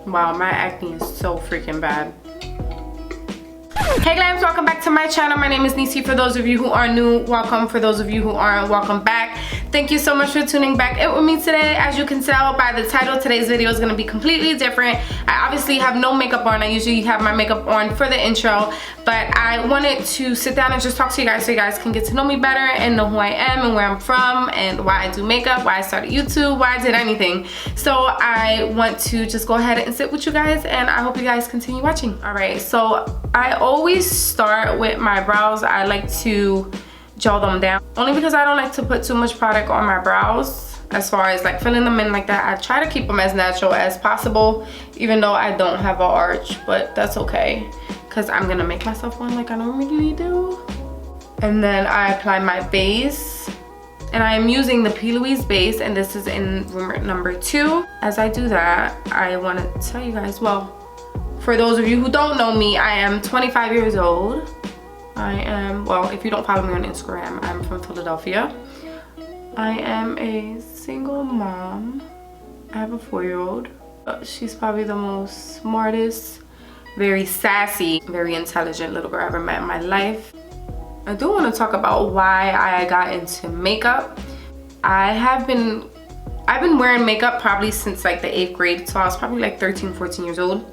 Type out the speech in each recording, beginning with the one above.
Wow, my acne is so freaking bad. Hey glams, welcome back to my channel. My name is Nisi. For those of you who are new, welcome. For those of you who aren't, welcome back. Thank you so much for tuning back in with me today. As you can tell by the title, today's video is going to be completely different. I obviously have no makeup on. I usually have my makeup on for the intro, but I wanted to sit down and just talk to you guys so you guys can get to know me better and know who I am and where I'm from and why I do makeup, why I started YouTube, why I did anything. So I want to just go ahead and sit with you guys, and I hope you guys continue watching. All right, so I always start with my brows. I like to gel them down, only because I don't like to put too much product on my brows as far as like filling them in like that. I try to keep them as natural as possible, even though I don't have an arch, but that's okay because I'm gonna make myself one like I normally do. And then I apply my base, and I am using the P. Louise base, and this is in room number 2. As I do that, I want to tell you guys, well, for those of you who don't know me, I am 25 years old. I am, well, if you don't follow me on Instagram, I'm from Philadelphia. I am a single mom. I have a 4-year-old. She's probably the most smartest, very sassy, very intelligent little girl I ever met in my life. I do want to talk about why I got into makeup. I've been wearing makeup probably since like the 8th grade, so I was probably like 13, 14 years old.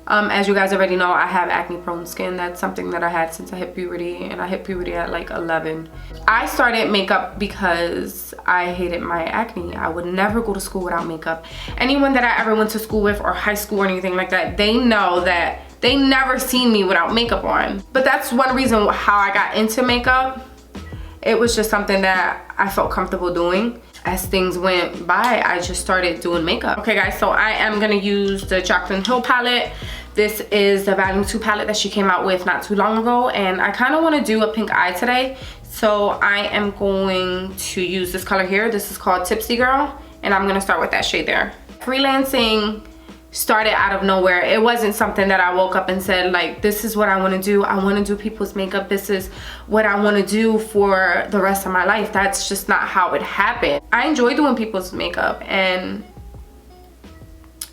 As you guys already know, I have acne prone skin. That's something that I had since I hit puberty, and I hit puberty at like 11. I started makeup because I hated my acne. I would never go to school without makeup. Anyone that I ever went to school with, or high school or anything like that, they know that they never seen me without makeup on. But that's one reason how I got into makeup. It was just something that I felt comfortable doing. As things went by, I just started doing makeup. Okay guys, so I am gonna use the Jaclyn Hill palette. This is the Volume 2 palette that she came out with not too long ago, and I kind of want to do a pink eye today. So I am going to use this color here. This is called Tipsy Girl, and I'm gonna start with that shade there. Freelancing started out of nowhere. It wasn't something that I woke up and said like, this is what I want to do. I want to do people's makeup. This is what I want to do for the rest of my life. That's just not how it happened. I enjoy doing people's makeup, and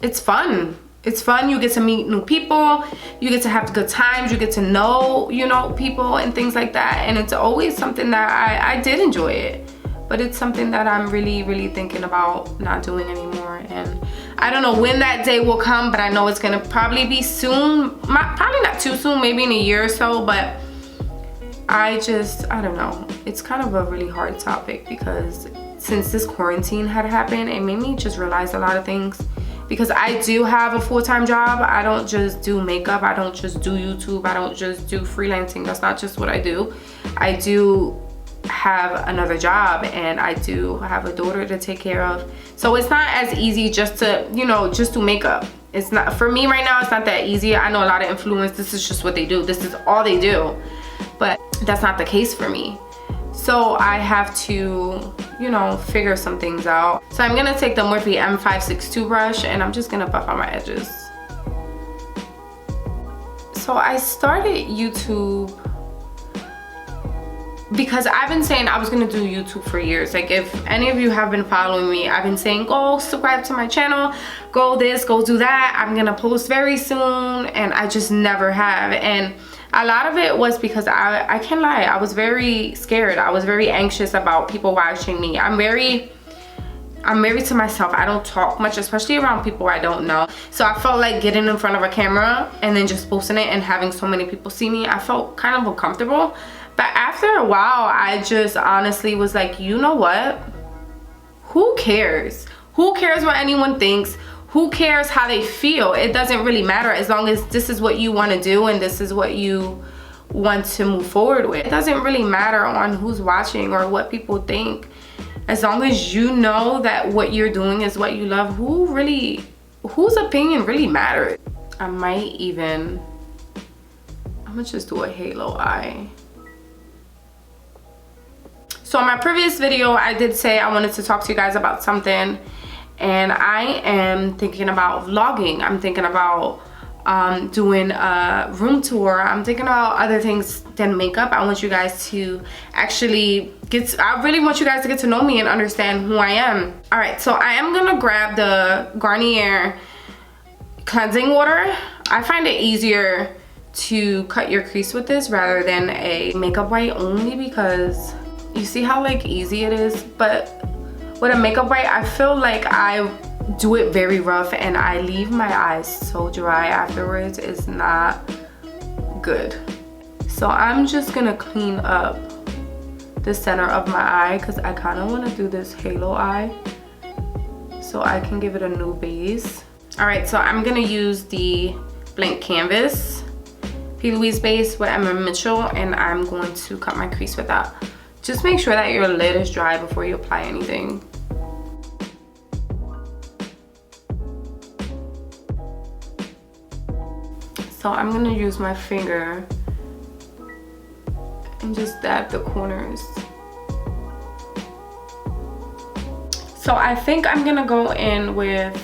it's fun. It's fun. You get to meet new people, you get to have good times, you get to know, you know, people and things like that. And it's always something that I did enjoy it, but it's something that I'm really thinking about not doing anymore. And I don't know when that day will come, but I know it's gonna probably be soon. Probably not too soon, maybe in a year or so. But I don't know. It's kind of a really hard topic, because since this quarantine had happened, it made me just realize a lot of things. Because I do have a full-time job. I don't just do makeup. I don't just do YouTube. I don't just do freelancing. That's not just what I do. I do have another job, and I do have a daughter to take care of. So it's not as easy just to, you know, just do makeup. It's not, for me right now, it's not that easy. I know a lot of influencers, this is just what they do. This is all they do. But that's not the case for me. So I have to, you know, figure some things out. So I'm gonna take the Morphe M562 brush, and I'm just gonna buff out my edges. So I started YouTube because I've been saying I was gonna do YouTube for years. Like, if any of you have been following me, I've been saying, go subscribe to my channel, go this, go do that. I'm gonna post very soon, and I just never have. And a lot of it was because I can't lie, I was very scared. I was very anxious about people watching me. I'm very to myself. I don't talk much, especially around people I don't know. So I felt like getting in front of a camera and then just posting it and having so many people see me, I felt kind of uncomfortable. But after a while, I just honestly was like, you know what? Who cares? Who cares what anyone thinks? Who cares how they feel? It doesn't really matter, as long as this is what you want to do and this is what you want to move forward with. It doesn't really matter on who's watching or what people think. As long as you know that what you're doing is what you love, whose opinion really matters? I'm gonna just do a halo eye. So in my previous video, I did say I wanted to talk to you guys about something, and I am thinking about vlogging. I'm thinking about doing a room tour. I'm thinking about other things than makeup. I want you guys to actually I really want you guys to get to know me and understand who I am. All right, so I am gonna grab the Garnier cleansing water. I find it easier to cut your crease with this rather than a makeup white, only because you see how like easy it is. But with a makeup white, I feel like I do it very rough and I leave my eyes so dry afterwards. It's not good. So I'm just gonna clean up the center of my eye because I kind of want to do this halo eye so I can give it a new base. All right, so I'm gonna use the blank canvas P. Louise base with Emma Mitchell, and I'm going to cut my crease with that. Just make sure that your lid is dry before you apply anything. So I'm gonna use my finger and just dab the corners. So I think I'm gonna go in with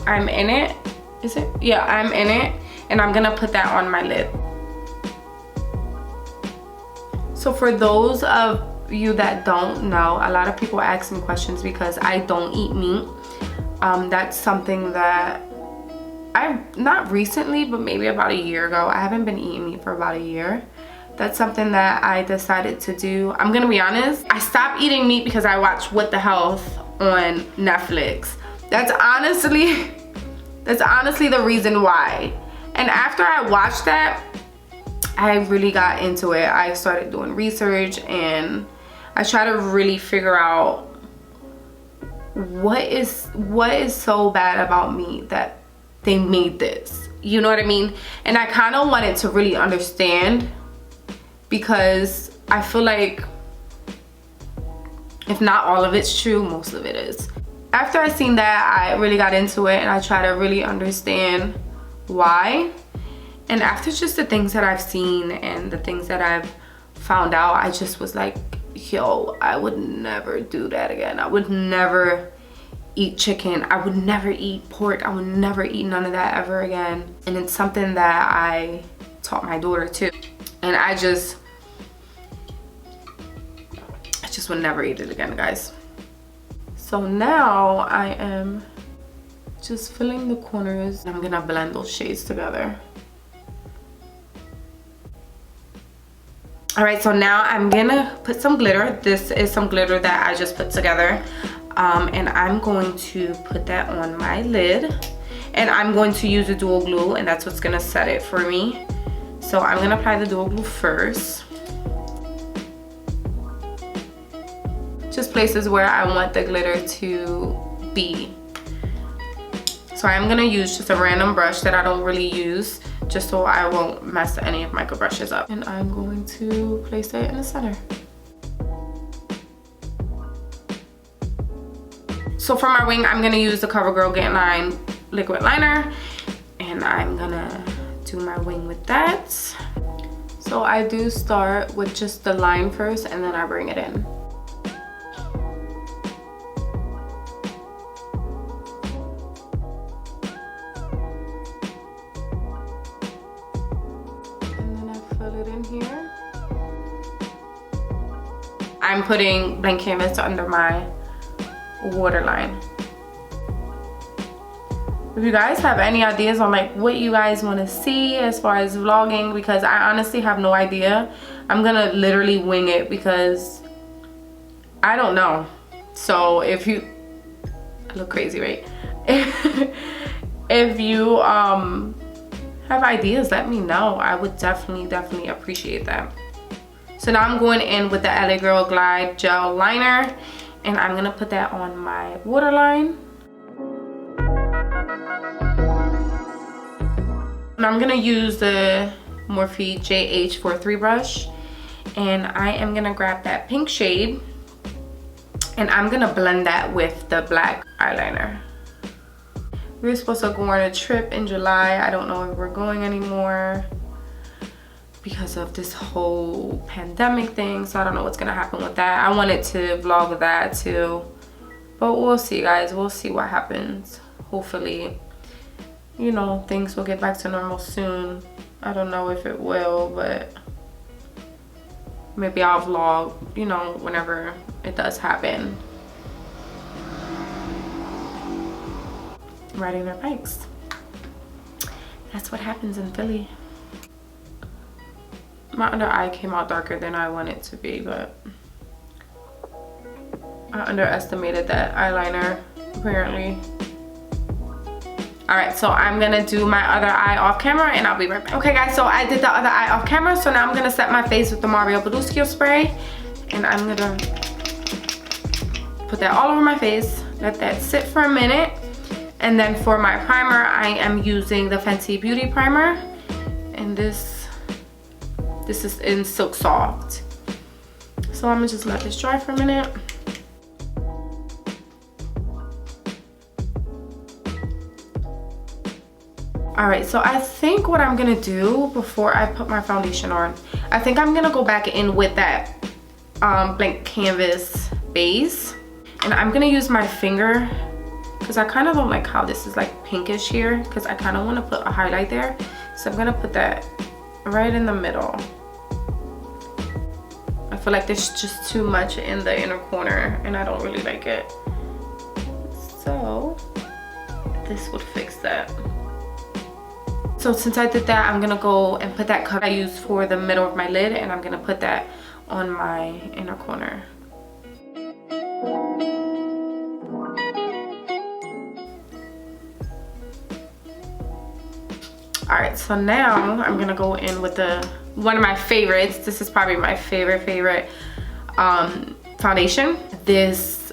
I'm In It. Is it? Yeah, I'm In It. And I'm gonna put that on my lid. So for those of you that don't know, a lot of people ask me questions because I don't eat meat. That's something that I've, not recently, but maybe about a year ago, I haven't been eating meat for about a year. That's something that I decided to do. I'm gonna be honest, I stopped eating meat because I watched What the Health on Netflix. That's honestly the reason why. And after I watched that, I really got into it. I started doing research and I try to really figure out what is so bad about meat that they made this. You know what I mean? And I kind of wanted to really understand, because I feel like if not all of it's true, most of it is. After I seen that, I really got into it and I try to really understand why. And after just the things that I've seen and the things that I've found out, I just was like, yo, I would never do that again. I would never eat chicken. I would never eat pork. I would never eat none of that ever again. And it's something that I taught my daughter too. And I just would never eat it again, guys. So now I am just filling the corners. I'm gonna blend those shades together. All right, so now I'm gonna put some glitter. This is some glitter that I just put together. And I'm going to put that on my lid. And I'm going to use a dual glue, and that's what's gonna set it for me. So I'm gonna apply the dual glue first. Just places where I want the glitter to be. So I'm gonna use just a random brush that I don't really use, just so I won't mess any of my brushes up. And I'm going to place it in the center. So for my wing, I'm gonna use the CoverGirl Get Line liquid liner, and I'm gonna do my wing with that. So I do start with just the line first, and then I bring it in. I'm putting blank canvas under my waterline. If you guys have any ideas on like what you guys want to see as far as vlogging, because I honestly have no idea. I'm gonna literally wing it because I don't know. So if you, I look crazy, right? If you have ideas, let me know. I would definitely appreciate that. So now I'm going in with the LA Girl Glide Gel Liner, and I'm gonna put that on my waterline. And I'm gonna use the Morphe JH43 brush, and I am gonna grab that pink shade, and I'm gonna blend that with the black eyeliner. We were supposed to go on a trip in July. I don't know if we're going anymore because of this whole pandemic thing, so I don't know what's gonna happen with that. I wanted to vlog that too, but we'll see, guys. We'll see what happens. Hopefully, you know, things will get back to normal soon. I don't know if it will, but maybe I'll vlog, you know, whenever it does happen. Riding their bikes. That's what happens in Philly. My under eye came out darker than I want it to be, but I underestimated that eyeliner apparently. All right, so I'm gonna do my other eye off camera and I'll be right back. Okay guys, so I did the other eye off camera, so now I'm gonna set my face with the Mario Badescu spray, and I'm gonna put that all over my face, let that sit for a minute. And then for my primer, I am using the Fenty Beauty primer, and this is in Silk Soft. So I'm gonna just let this dry for a minute. All right, so I think what I'm gonna do before I put my foundation on, I think I'm gonna go back in with that blank canvas base, and I'm gonna use my finger because I kind of don't like how this is like pinkish here, because I kind of want to put a highlight there. So I'm gonna put that right in the middle. I feel like there's just too much in the inner corner and I don't really like it. So this would fix that. So since I did that, I'm gonna go and put that color I used for the middle of my lid, and I'm gonna put that on my inner corner. All right, so now I'm gonna go in with one of my favorites. This is probably my favorite foundation.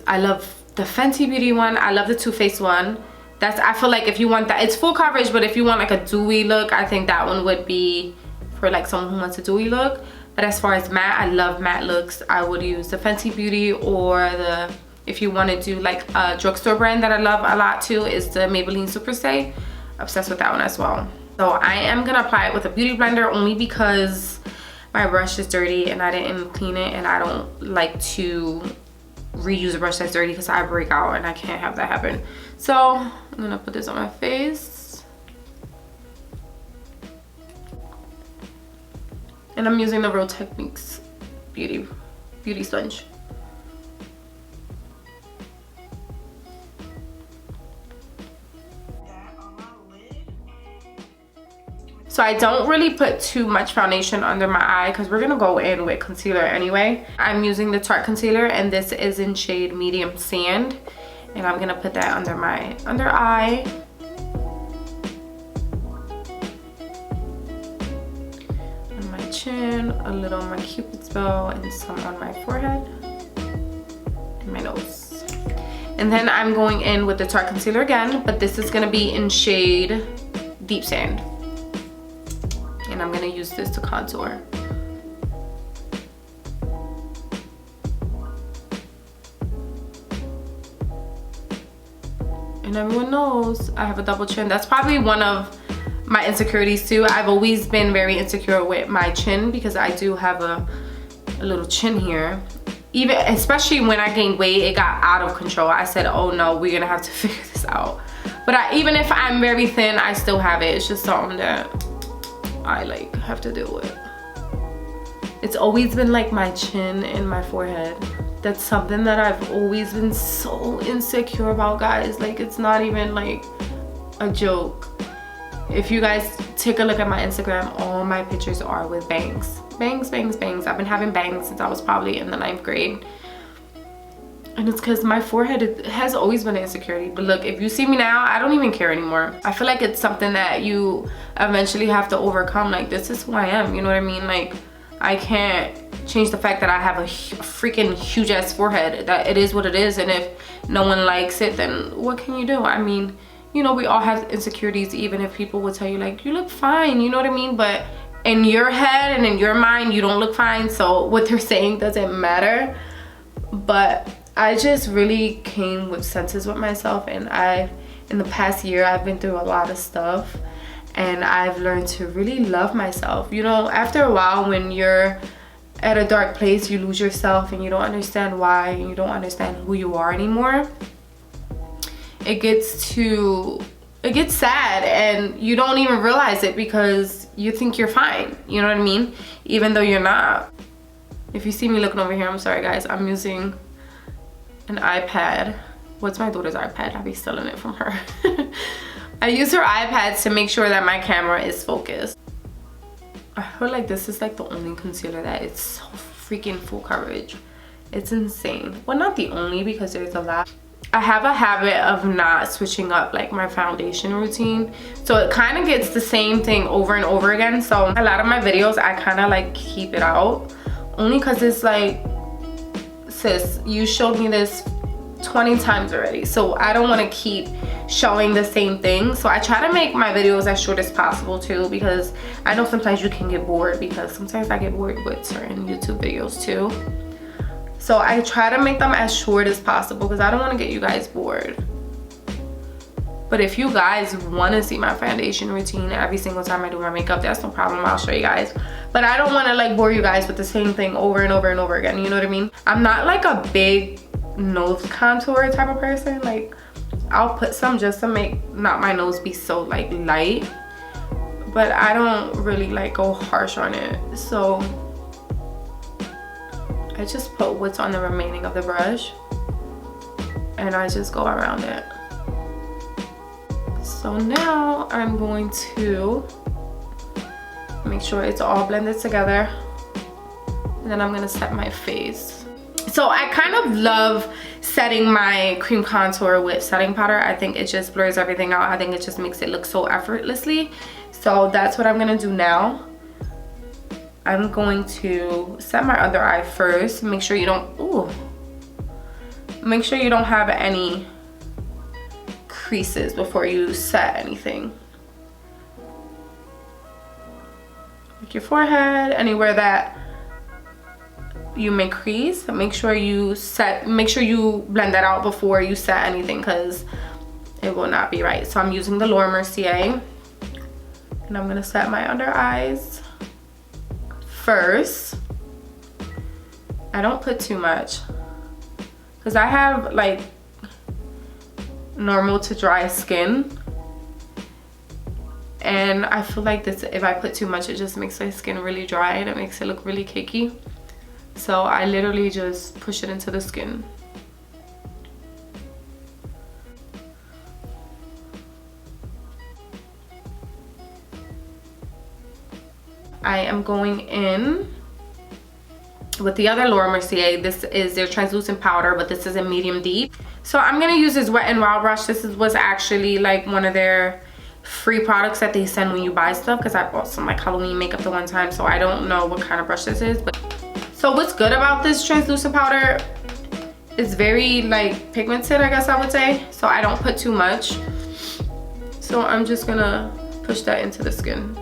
I love the Fenty Beauty one. I love the Too Faced one. I feel like if you want that, it's full coverage, but if you want like a dewy look, I think that one would be for like someone who wants a dewy look. But as far as matte, I love matte looks. I would use the Fenty Beauty, or if you want to do like a drugstore brand that I love a lot too, is the Maybelline Super Stay. Obsessed with that one as well. So I am gonna apply it with a beauty blender only because my brush is dirty and I didn't clean it, and I don't like to reuse a brush that's dirty because I break out and I can't have that happen. So I'm gonna put this on my face, and I'm using the Real Techniques beauty sponge. So I don't really put too much foundation under my eye because we're gonna go in with concealer anyway. I'm using the Tarte Concealer, and this is in shade Medium Sand. And I'm gonna put that under my under eye. On my chin, a little on my Cupid's bow, and some on my forehead and my nose. And then I'm going in with the Tarte Concealer again, but this is gonna be in shade Deep Sand. And I'm gonna use this to contour. And everyone knows I have a double chin. That's probably one of my insecurities too. I've always been very insecure with my chin because I do have a little chin here. Even, especially when I gained weight, it got out of control. I said, oh no, we're gonna have to figure this out. But even if I'm very thin, I still have it. It's just something that I like have to deal with. It's always been like my chin and my forehead. That's something that I've always been so insecure about, guys. Like, it's not even like a joke. If you guys take a look at my Instagram, all my pictures are with bangs. Bangs, bangs, bangs. I've been having bangs since I was probably in the 9th grade. And it's because my forehead has always been an insecurity. But look, if you see me now, I don't even care anymore. I feel like it's something that you eventually have to overcome. Like, this is who I am, you know what I mean? Like, I can't change the fact that I have a freaking huge ass forehead. That it is what it is, and if no one likes it, then what can you do? I mean, you know, we all have insecurities, even if people will tell you like, you look fine, you know what I mean? But in your head and in your mind, you don't look fine, so what they're saying doesn't matter. But I just really came with senses with myself, and in the past year, I've been through a lot of stuff, and I've learned to really love myself. You know, after a while, when you're at a dark place, you lose yourself and you don't understand why, and you don't understand who you are anymore. It gets sad, and you don't even realize it because you think you're fine, you know what I mean? Even though you're not. If you see me looking over here, I'm sorry guys, I'm using an iPad. What's my daughter's iPad? I'll be stealing it from her. I use her iPad to make sure that my camera is focused. I feel like this is like the only concealer that is so freaking full coverage. It's insane. Well, not the only, because there's a lot. I have a habit of not switching up like my foundation routine, so it kind of gets the same thing over and over again. So a lot of my videos I kind of like keep it out, only because it's like, sis, you showed me this 20 times already, so I don't want to keep showing the same thing. So I try to make my videos as short as possible too, because I know sometimes you can get bored, because sometimes I get bored with certain YouTube videos too. So I try to make them as short as possible because I don't want to get you guys bored. But if you guys want to see my foundation routine every single time I do my makeup, that's no problem. I'll show you guys. But I don't want to like bore you guys with the same thing over and over and over again. You know what I mean? I'm not like a big nose contour type of person. Like, I'll put some just to make not my nose be so like light. But I don't really like go harsh on it. So I just put what's on the remaining of the brush and I just go around it. So now I'm going to make sure it's all blended together, and then I'm gonna set my face. So I kind of love setting my cream contour with setting powder. I think it just blurs everything out. I think it just makes it look so effortlessly. So that's what I'm gonna do now. I'm going to set my other eye first. Make sure you don't, make sure you don't have any creases before you set anything. Like your forehead, anywhere that you may crease, make sure you blend that out before you set anything, because it will not be right. So I'm using the Laura Mercier, and I'm gonna set my under eyes first. I don't put too much because I have like normal to dry skin, and I feel like this, if I put too much, it just makes my skin really dry and it makes it look really cakey. So I literally just push it into the skin. I am going in with the other Laura Mercier. This is their translucent powder, but this is a medium deep. So I'm gonna use this Wet n Wild brush. This was actually like one of their free products that they send when you buy stuff, because I bought some like Halloween makeup the one time, so I don't know what kind of brush this is. But so what's good about this translucent powder, it's very like pigmented, I guess I would say. So I don't put too much. So I'm just gonna push that into the skin.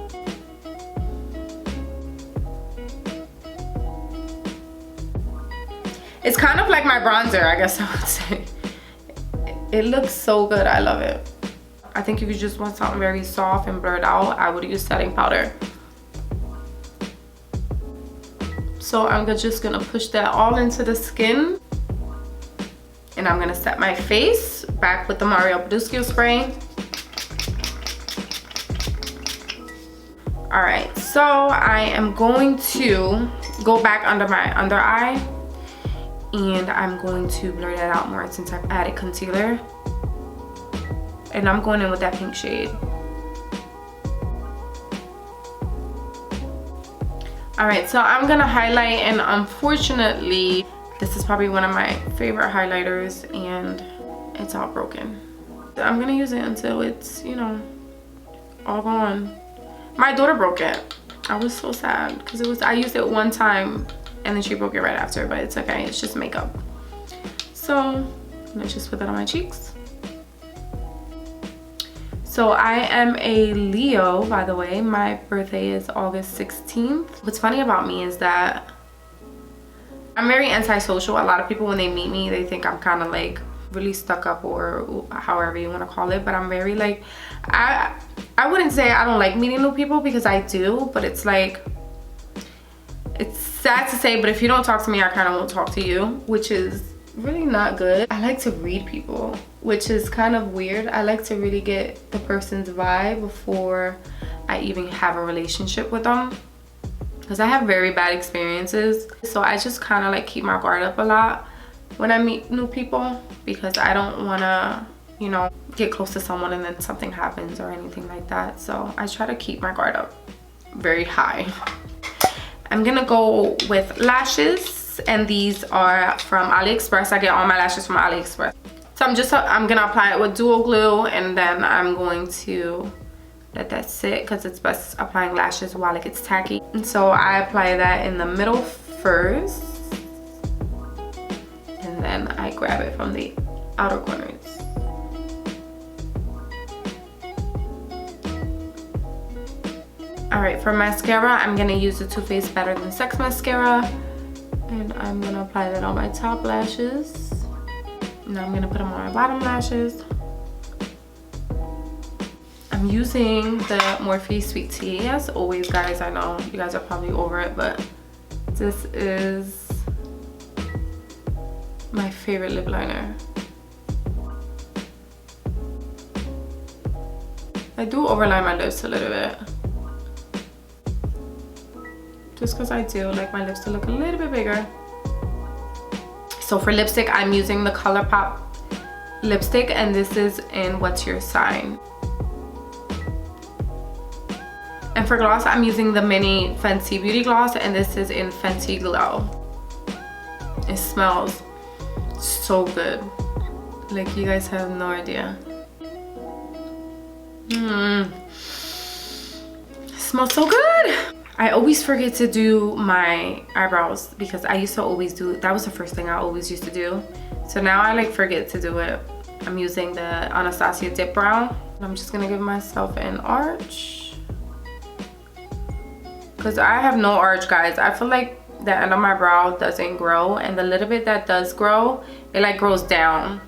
It's kind of like my bronzer, I guess I would say. It looks so good, I love it. I think if you just want something very soft and blurred out, I would use setting powder. So I'm just gonna push that all into the skin. And I'm gonna set my face back with the Mario Badescu spray. All right, so I am going to go back under my under eye, and I'm going to blur that out more since I've added concealer. And I'm going in with that pink shade. All right, so I'm gonna highlight, and unfortunately, this is probably one of my favorite highlighters, and it's all broken. I'm gonna use it until it's, you know, all gone. My daughter broke it. I was so sad because I used it one time and then she broke it right after, but it's okay, it's just makeup. So let's just put that on my cheeks. So I am a Leo, by the way. My birthday is August 16th. What's funny about me is that I'm very antisocial. A lot of people, when they meet me, they think I'm kind of like really stuck up, or however you want to call it, but I'm very like, I wouldn't say I don't like meeting new people, because I do, but it's like, it's sad to say, but if you don't talk to me, I kind of won't talk to you, which is really not good. I like to read people, which is kind of weird. I like to really get the person's vibe before I even have a relationship with them, because I have very bad experiences. So I just kind of like keep my guard up a lot when I meet new people, because I don't want to you know, get close to someone and then something happens or anything like that. So I try to keep my guard up very high. I'm gonna go with lashes, and these are from AliExpress. I get all my lashes from AliExpress. So I'm gonna apply it with dual glue, and then I'm going to let that sit because it's best applying lashes while it gets tacky. And so I apply that in the middle first, and then I grab it from the outer corners. Alright, for mascara, I'm gonna use the Too Faced Better Than Sex mascara, and I'm gonna apply that on my top lashes. Now I'm gonna put them on my bottom lashes. I'm using the Morphe Sweet Tea as always, guys. I know you guys are probably over it, but this is my favorite lip liner. I do overline my lips a little bit, just because I do like my lips to look a little bit bigger. So for lipstick, I'm using the ColourPop lipstick, and this is in What's Your Sign. And for gloss, I'm using the mini Fenty Beauty Gloss, and this is in Fenty Glow. It smells so good. Like, you guys have no idea. It smells so good. I always forget to do my eyebrows because I used to always do, that was the first thing I always used to do. So now I like forget to do it. I'm using the Anastasia Dip Brow. I'm just gonna give myself an arch, because I have no arch, guys. I feel like the end of my brow doesn't grow, and the little bit that does grow, it like grows down.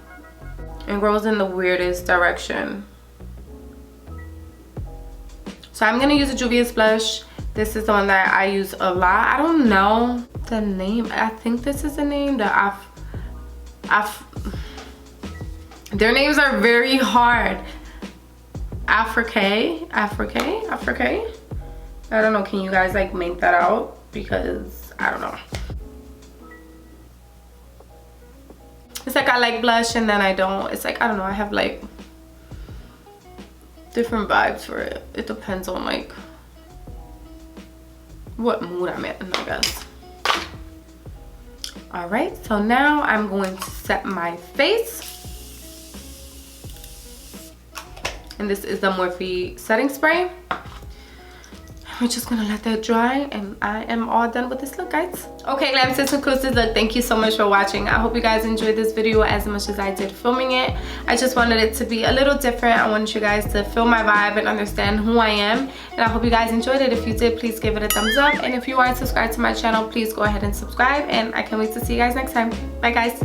It grows in the weirdest direction. So I'm gonna use a Julius Blush. This is the one that I use a lot. I don't know the name. I think this is the name. Their names are very hard. Afrique. I don't know, can you guys like make that out? Because I don't know. It's like I like blush and then I don't. It's like, I don't know, I have like different vibes for it. It depends on like what mood I'm in, I guess. Alright, so now I'm going to set my face. And this is the Morphe setting spray. We're just gonna let that dry, and I am all done with this look, guys. Okay, glam, this concludes this look. Thank you so much for watching. I hope you guys enjoyed this video as much as I did filming it. I just wanted it to be a little different. I wanted you guys to feel my vibe and understand who I am, and I hope you guys enjoyed it. If you did, please give it a thumbs up, and if you aren't subscribed to my channel, please go ahead and subscribe, and I can't wait to see you guys next time. Bye, guys.